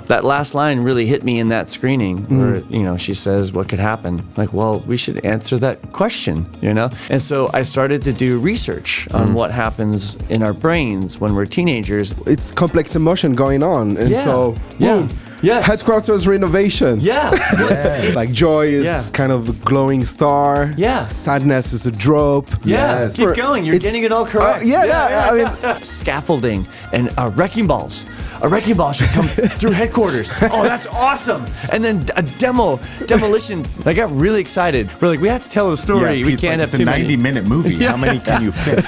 that last line really hit me in that screening where, she says, what could happen? Like, well, we should answer that question, And so I started to do research on what happens in our brains when we're teenagers. It's complex emotion going on. And boom. Yes. Headquarters renovation. Yeah. Like joy is kind of a glowing star. Yeah. Sadness is a drop. Yeah. Yes. Keep going. You're getting it all correct. I mean, scaffolding and wrecking balls. A wrecking ball should come through headquarters. Oh, that's awesome. And then a demolition. I got really excited. We're like, we have to tell the story. We can't have too many. It's a 90-minute movie. How many can you fit?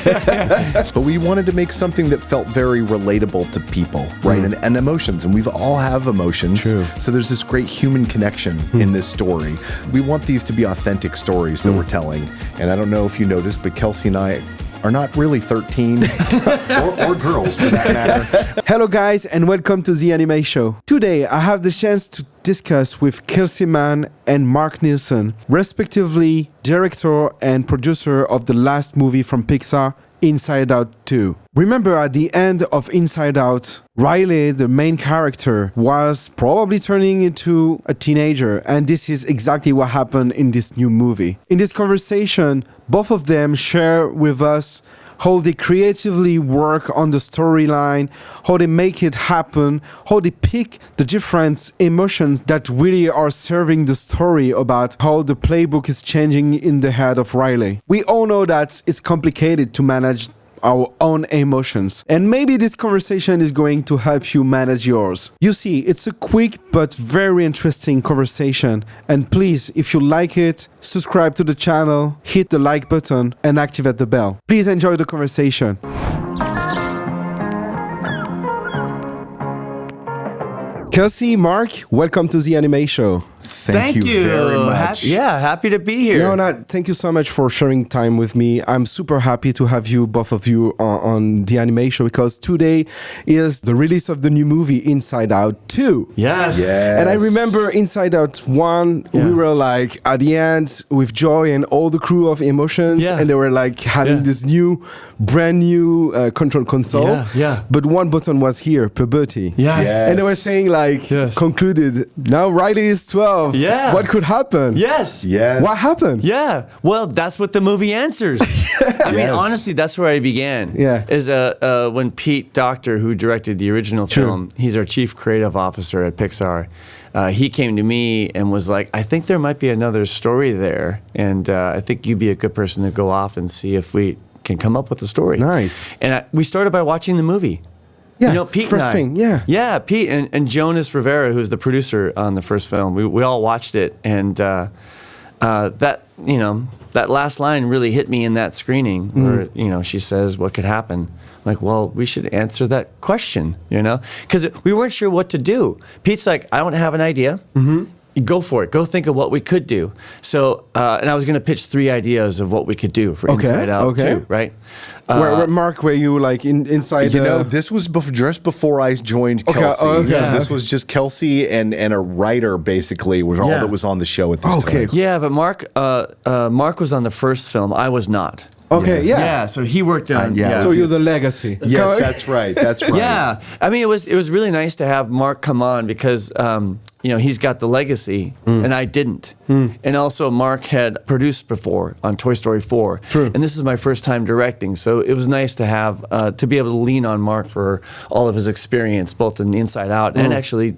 But we wanted to make something that felt very relatable to people, right? And emotions. And we've all have emotions. True. So there's this great human connection in this story. We want these to be authentic stories that we're telling. And I don't know if you noticed, but Kelsey and I are not really 13 or girls for that matter. Hello guys and welcome to the Animashow. Today I have the chance to discuss with Kelsey Mann and Mark Nielsen, respectively director and producer of the last movie from Pixar, Inside Out 2. Remember at the end of Inside Out, Riley, the main character, was probably turning into a teenager, and this is exactly what happened in this new movie. In this conversation, both of them share with us how they creatively work on the storyline, how they make it happen, how they pick the different emotions that really are serving the story about how the playbook is changing in the head of Riley. We all know that it's complicated to manage our own emotions, and maybe this conversation is going to help you manage yours. You see, it's a quick but very interesting conversation, and please, if you like it, subscribe to the channel, hit the like button and activate the bell. Please enjoy the conversation. Kelsey, Mark, welcome to the Animashow. Thank you very much. Happy to be here. Thank you so much for sharing time with me. I'm super happy to have you, both of you, on the Animashow because today is the release of the new movie Inside Out 2. Yes. And I remember Inside Out 1, we were like at the end with joy and all the crew of emotions, and they were like having this brand new control console. But one button was here, puberty. And they were saying like, concluded, now Riley is 12. Yeah. What could happen? Yes. What happened? Yeah. Well, that's what the movie answers. I mean, honestly, that's where I began. Is when Pete Docter, who directed the original film, he's our chief creative officer at Pixar. He came to me and was like, I think there might be another story there. And I think you'd be a good person to go off and see if we can come up with a story. Nice. And we started by watching the movie. Pete first thing, Pete and Jonas Rivera, who's the producer on the first film, we all watched it, and that last line really hit me in that screening where she says, what could happen? Like, well, we should answer that question, because we weren't sure what to do. Pete's like, I don't have an idea. Go for it. Go think of what we could do. So, and I was going to pitch 3 ideas of what we could do for Inside Out 2, right? Where Mark, were you like inside? This was just before I joined Kelsey. So this was just Kelsey and a writer basically was all that was on the show at this time. Yeah, but Mark was on the first film. I was not. So he worked on. So you're the legacy. Yes, that's right. That's right. Yeah, I mean, it was really nice to have Mark come on because he's got the legacy and I didn't. And also Mark had produced before on Toy Story 4. True. And this is my first time directing, so it was nice to have to be able to lean on Mark for all of his experience, both in Inside Out and actually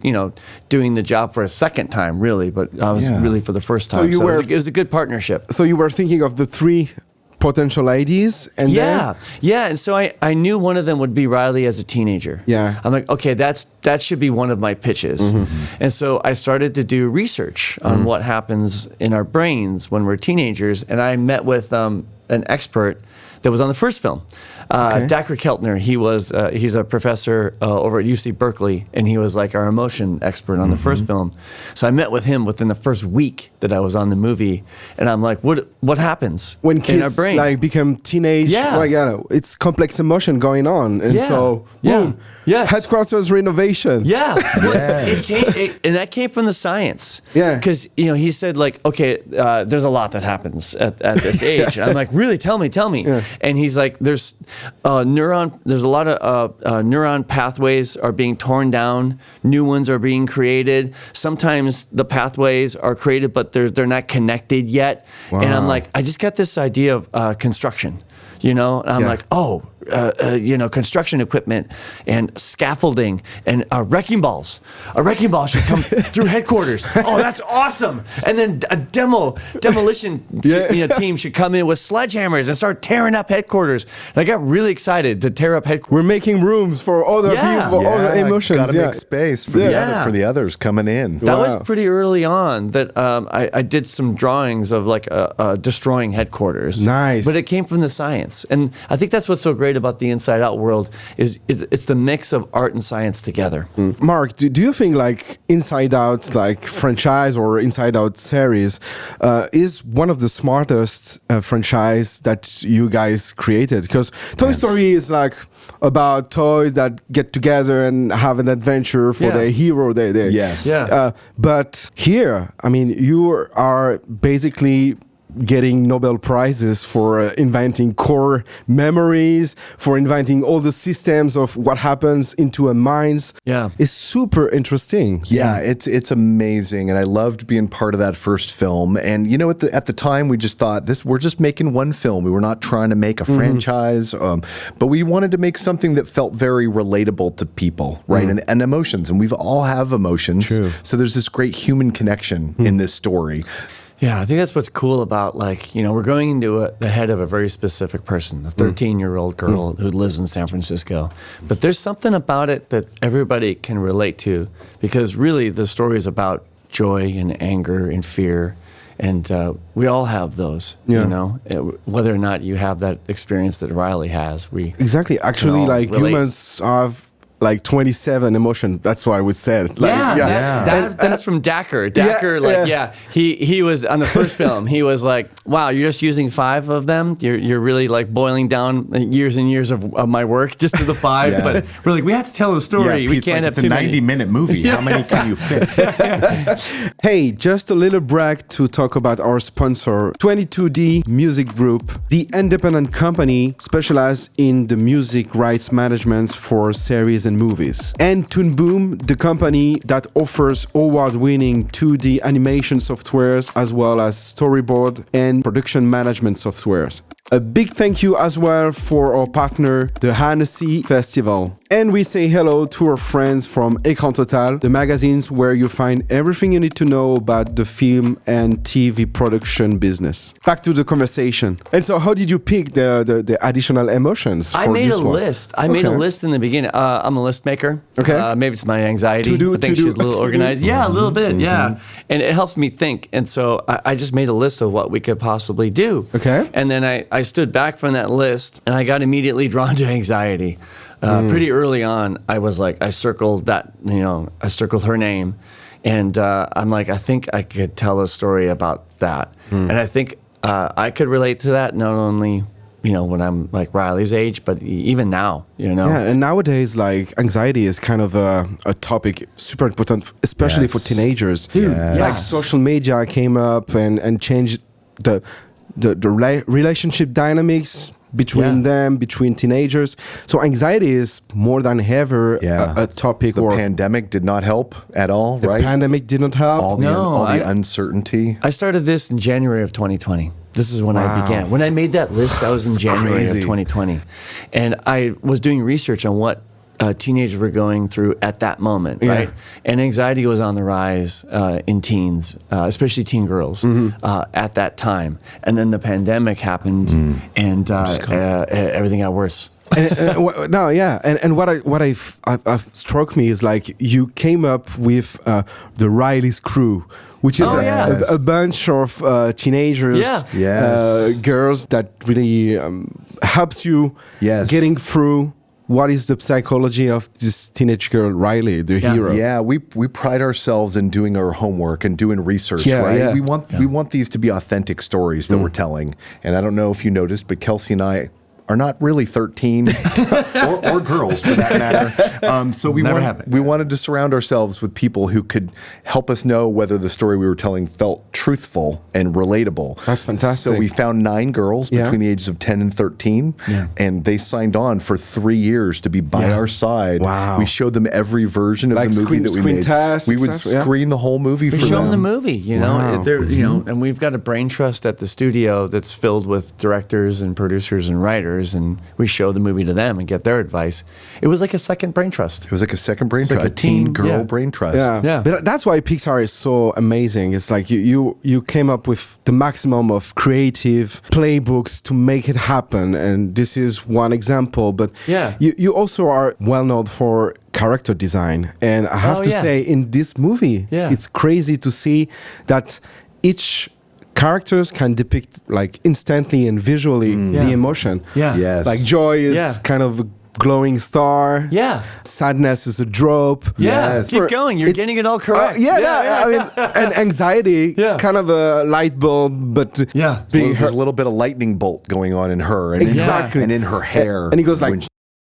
doing the job for a second time, really. But I was really for the first time. So it was a good partnership. So you were thinking of the 3 potential ideas and and so I knew one of them would be Riley as a teenager. I'm like, okay, that should be one of my pitches. And so I started to do research on what happens in our brains when we're teenagers, and I met with an expert that was on the first film. Dacher Keltner, he's a professor over at UC Berkeley, and he was like our emotion expert on the first film. So I met with him within the first week that I was on the movie, and I'm like, what happens when kids in our brain? Like become teenage? It's complex emotion going on, and so boom. Headquarters renovation. And that came from the science. Because he said like, okay, there's a lot that happens at this age. I'm like, really? Tell me. And he's like, there's a lot of neuron pathways are being torn down, new ones are being created. Sometimes the pathways are created, but they're not connected yet. Wow. And I'm like, I just got this idea of construction, and I'm like, construction equipment and scaffolding and wrecking balls. A wrecking ball should come through headquarters. Oh, that's awesome! And then a demolition team should come in with sledgehammers and start tearing up headquarters. And I got really excited to tear up headquarters. We're making rooms for other people, other emotions. Got to make space for the others coming in. That was pretty early on that I did some drawings of like destroying headquarters. Nice, but it came from the science, and I think that's what's so great about the Inside Out world is it's the mix of art and science together. Mark, do you think like Inside Out, like franchise or Inside Out series, is one of the smartest franchise that you guys created? Because Toy Story is like about toys that get together and have an adventure for their hero. But here, I mean, you are basically getting Nobel Prizes for inventing core memories, for inventing all the systems of what happens into a mind. Yeah. It's super interesting. Yeah, it's amazing. And I loved being part of that first film. And, at the time, we just thought, we're just making one film. We were not trying to make a franchise, but we wanted to make something that felt very relatable to people, right? And emotions. And we've all have emotions. True. So there's this great human connection in this story. Yeah, I think that's what's cool about, we're going into the head of a very specific person, a 13-year-old girl who lives in San Francisco. But there's something about it that everybody can relate to, because really the story is about joy and anger and fear. And we all have those, whether or not you have that experience that Riley has. Exactly. Actually, humans have 27 emotion. That's why we said. That's from Dacker. He was on the first film. He was like, "Wow, you're just using 5 of them. You're really like boiling down years and years of my work just to the 5." But we're like, we have to tell the story. We can't have too many. It's a 90-minute movie. How many can you fit? Hey, just a little break to talk about our sponsor, 22D Music Group, the independent company specialized in the music rights management for series and movies. And Toon Boom, the company that offers award-winning 2D animation softwares as well as storyboard and production management softwares. A big thank you as well for our partner, the Annecy Festival. And we say hello to our friends from Écran Total, the magazines where you find everything you need to know about the film and TV production business. Back to the conversation. And so how did you pick the additional emotions? I made a list. I made a list in the beginning. I'm a list maker. Okay. Maybe it's my anxiety. I think she's a little organized. Yeah, a little bit. Yeah. And it helps me think. And so I just made a list of what we could possibly do. Okay. And then I stood back from that list and I got immediately drawn to anxiety. Pretty early on, I was like, I circled her name. And I'm like, I think I could tell a story about that. And I think I could relate to that not only, when I'm like Riley's age, but even now, Yeah, and nowadays, anxiety is kind of a topic super important, especially for teenagers. Like social media came up and changed the relationship dynamics between them, between teenagers. So anxiety is more than ever a topic. The pandemic did not help at all, right? The pandemic did not help. All the uncertainty. I started this in January of 2020. This is when I began. When I made that list, that was in January of 2020. And I was doing research on what teenagers were going through at that moment, right? And anxiety was on the rise in teens, especially teen girls, at that time. And then the pandemic happened, and everything got worse. And what I've struck me is you came up with the Riley's crew, which is a bunch of teenagers, girls that really helps you getting through. What is the psychology of this teenage girl, Riley, the hero? Yeah, we pride ourselves in doing our homework and doing research, right? Yeah. We want these to be authentic stories that we're telling. And I don't know if you noticed, but Kelsey and I are not really 13 or girls for that matter. So we wanted to surround ourselves with people who could help us know whether the story we were telling felt truthful and relatable. That's fantastic. So we found 9 girls between the ages of 10 and 13, and they signed on for 3 years to be by our side. Wow. We showed them every version of the movie that we made. Tests, we would screen the whole movie for them. We show them the movie, you know, and we've got a brain trust at the studio that's filled with directors and producers and writers, and we show the movie to them and get their advice. It was like a second brain trust. It was like a second brain trust, like a teen girl brain trust. Yeah. But that's why Pixar is so amazing. It's like you came up with the maximum of creative playbooks to make it happen, and this is one example. But you also are well known for character design, and I have to say, in this movie, it's crazy to see that each characters can depict like instantly and visually the emotion. Yes. Like joy is kind of a glowing star. Sadness is a drop. Keep going. You're getting it all correct. I mean, and anxiety, kind of a light bulb, but there's a little bit of lightning bolt going on in her, and and in her hair, and he goes like.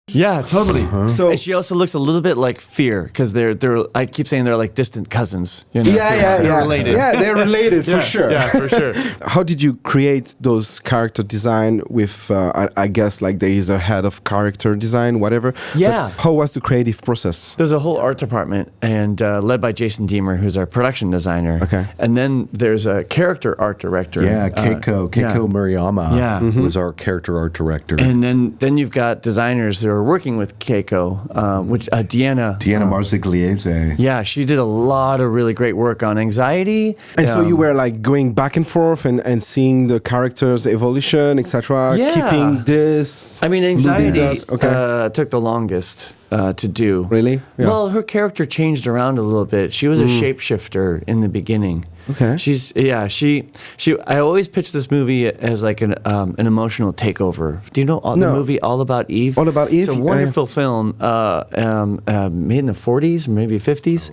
Yeah, totally. So, and she also looks a little bit like Fear, because they're. I keep saying they're like distant cousins. You know, they're related. Yeah, they're related for sure. Yeah, for sure. How did you create those character design with? I guess like there is a head of character design, whatever. Yeah. But how was the creative process? There's a whole art department, and led by Jason Deemer, who's our production designer. Okay. And then there's a character art director. Yeah, Keiko Murayama was our character art director. And then you've got designers that are working with Keiko, which Diana Marzigliese. Yeah, she did a lot of really great work on anxiety. And so you were like going back and forth and seeing the characters' evolution, etc. Keeping this. I mean, anxiety took the longest to do. Really? Yeah. Well, her character changed around a little bit. She was a shapeshifter in the beginning. Okay. I always pitch this movie as like an emotional takeover. Do you know the movie All About Eve? All About Eve. It's a wonderful film, made in the 40s, maybe 50s.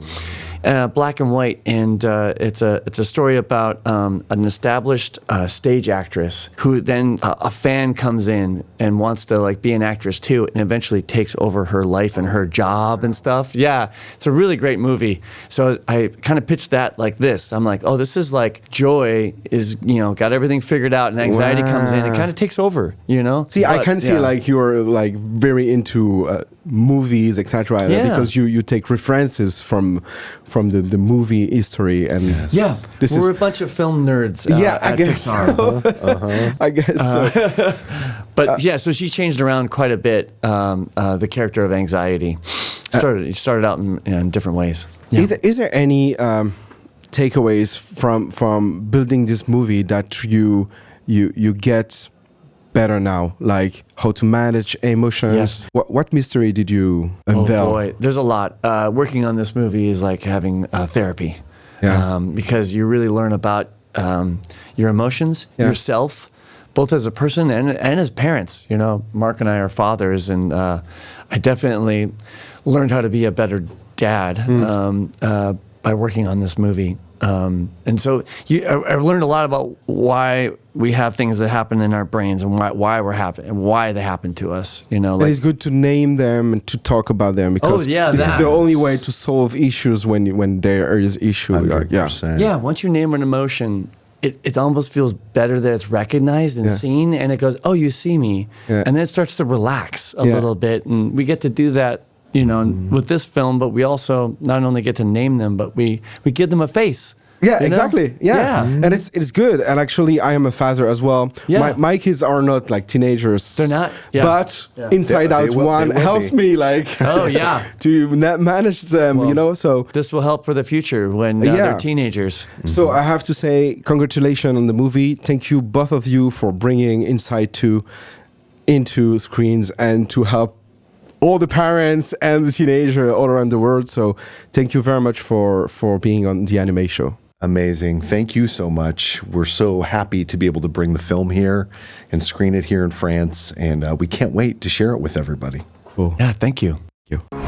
Black and white, and it's a story about an established stage actress who then a fan comes in and wants to like be an actress too, and eventually takes over her life and her job and stuff. Yeah, it's a really great movie. So I kind of pitched that like this. I'm like, oh, this is like joy is got everything figured out, and anxiety comes in, it kind of takes over. See, I can see like you're like very into movies, etc. Because you take references from the movie history, and we're a bunch of film nerds. I guess Pixar. I guess so. But so she changed around quite a bit. The character of anxiety started out in different ways. Is there any takeaways from building this movie that you get better now, like how to manage emotions? Yes. What mystery did you unveil? Oh boy, there's a lot. Working on this movie is like having therapy, because you really learn about your emotions, yourself, both as a person and as parents. Mark and I are fathers, and I definitely learned how to be a better dad by working on this movie. And so I've learned a lot about why we have things that happen in our brains and why they happen to us. And it's good to name them and to talk about them, because this is the only way to solve issues when there is issue. 100%. Once you name an emotion, it almost feels better that it's recognized and seen, and it goes, oh, you see me. And then it starts to relax a little bit, and we get to do that with this film, but we also not only get to name them, but we give them a face. Yeah, exactly. Yeah. And it's good. And actually, I am a father as well. Yeah. My kids are not like teenagers. They're not. Yeah. But Inside Out one helps me like to manage them, so. This will help for the future when they're teenagers. So I have to say, congratulations on the movie. Thank you, both of you, for bringing Inside 2 into screens and to help all the parents and the teenagers all around the world. So thank you very much for being on the Anime Show. Amazing. Thank you so much. We're so happy to be able to bring the film here and screen it here in France. And we can't wait to share it with everybody. Cool. Yeah, thank you. Thank you.